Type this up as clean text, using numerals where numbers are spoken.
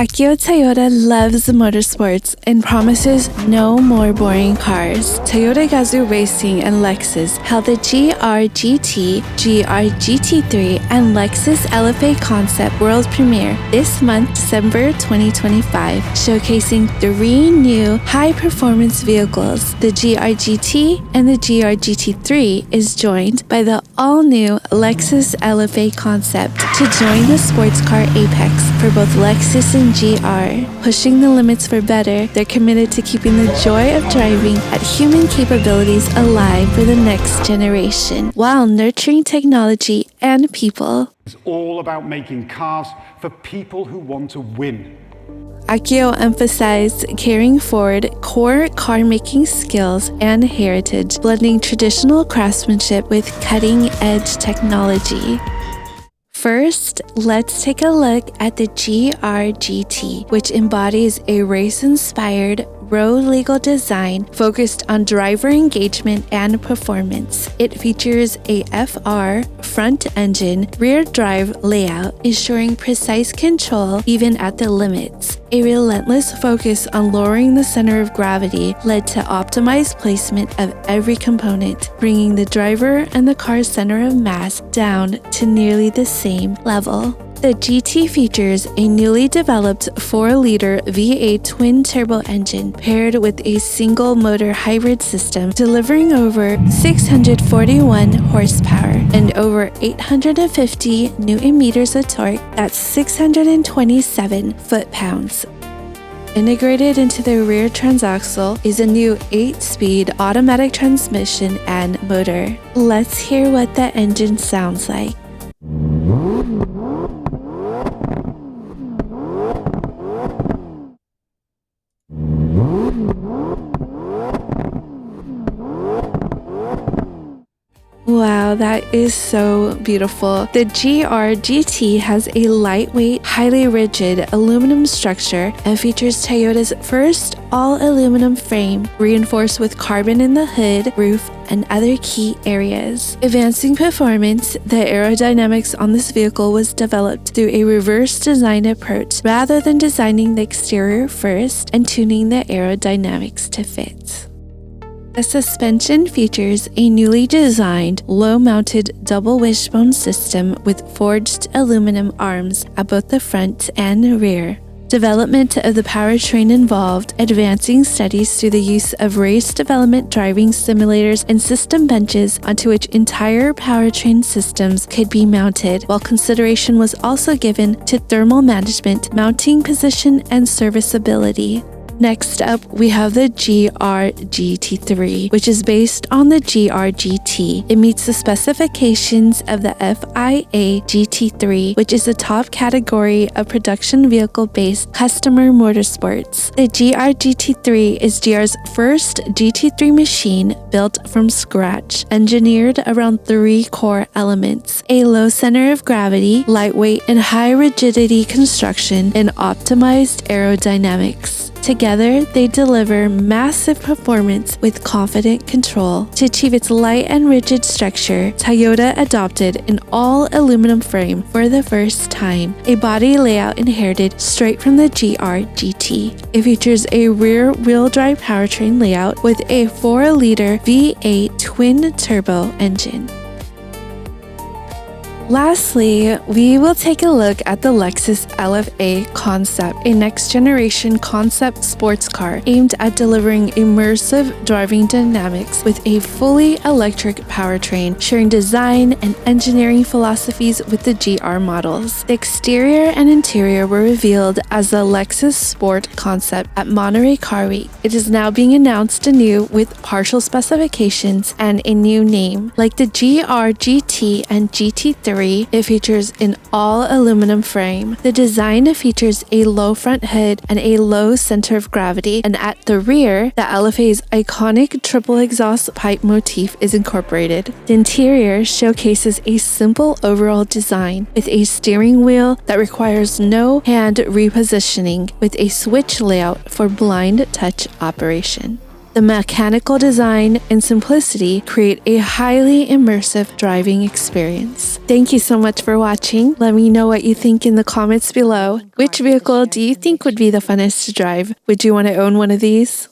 Akio Toyoda loves motorsports and promises no more boring cars. Toyota Gazoo Racing and Lexus held the GR-GT, GR-GT3, and Lexus LFA Concept world premiere this month, December 2025, showcasing 3 new high-performance vehicles. The GR-GT and the GR-GT3 is joined by the all-new Lexus LFA Concept to join the sports car apex for both Lexus and GR. Pushing the limits for better, they're committed to keeping the joy of driving at human capabilities alive for the next generation, while nurturing technology and people. It's all about making cars for people who want to win. Akio emphasized carrying forward core car-making skills and heritage, blending traditional craftsmanship with cutting-edge technology. First, let's take a look at the GR-GT, which embodies a race-inspired, road-legal design focused on driver engagement and performance. It features a FR front-engine, rear-drive layout, ensuring precise control even at the limits. A relentless focus on lowering the center of gravity led to optimized placement of every component, bringing the driver and the car's center of mass down to nearly the same level. The GT features a newly developed 4-liter V8 twin-turbo engine paired with a single-motor hybrid system, delivering over 641 horsepower and over 850 Nm of torque. That's 627 foot-pounds. Integrated into the rear transaxle is a new 8-speed automatic transmission and motor. Let's hear what the engine sounds like. Wow, that is so beautiful. The GR-GT has a lightweight, highly rigid aluminum structure and features Toyota's first all-aluminum frame, reinforced with carbon in the hood, roof, and other key areas. Advancing performance, the aerodynamics on this vehicle was developed through a reverse design approach rather than designing the exterior first and tuning the aerodynamics to fit. The suspension features a newly designed, low-mounted double wishbone system with forged aluminum arms at both the front and rear. Development of the powertrain involved advancing studies through the use of race development driving simulators and system benches onto which entire powertrain systems could be mounted, while consideration was also given to thermal management, mounting position, and serviceability. Next up, we have the GR-GT3, which is based on the GR-GT. It meets the specifications of the FIA GT3, which is the top category of production vehicle-based customer motorsports. The GR-GT3 is GR's first GT3 machine built from scratch, engineered around 3 core elements: a low center of gravity, lightweight and high rigidity construction, and optimized aerodynamics. Together, they deliver massive performance with confident control. To achieve its light and rigid structure, Toyota adopted an all-aluminum frame for the first time, a body layout inherited straight from the GR-GT. It features a rear-wheel drive powertrain layout with a 4-liter V8 twin-turbo engine. Lastly, we will take a look at the Lexus LFA Concept, a next-generation concept sports car aimed at delivering immersive driving dynamics with a fully electric powertrain, sharing design and engineering philosophies with the GR models. The exterior and interior were revealed as the Lexus Sport Concept at Monterey Car Week. It is now being announced anew with partial specifications and a new name. Like the GR-GT and GT3, it features an all-aluminum frame. The design features a low front hood and a low center of gravity, and at the rear, the LFA's iconic triple exhaust pipe motif is incorporated. The interior showcases a simple overall design with a steering wheel that requires no hand repositioning, with a switch layout for blind touch operation. The mechanical design and simplicity create a highly immersive driving experience. Thank you so much for watching. Let me know what you think in the comments below. Which vehicle do you think would be the funnest to drive? Would you want to own one of these?